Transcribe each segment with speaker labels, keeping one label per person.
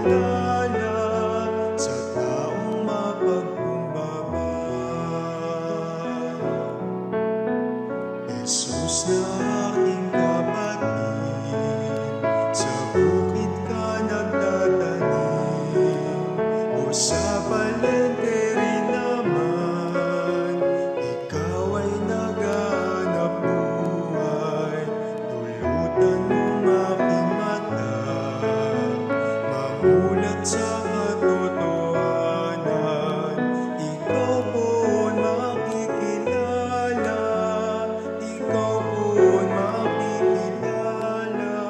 Speaker 1: makikilala sa taong mapagkumbaba. Jesus na aking kapatid, sa bukid ka nagtatanim, o sa palengke rin naman, ikaw ay naghahanap buhay. Dulutan mong aking mata, mamulat sa katotohanan. Ikaw poon makikilala, ikaw poon makikilala,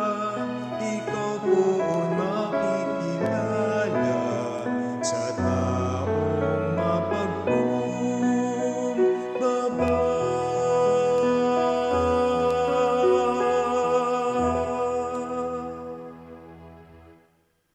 Speaker 1: ikaw poon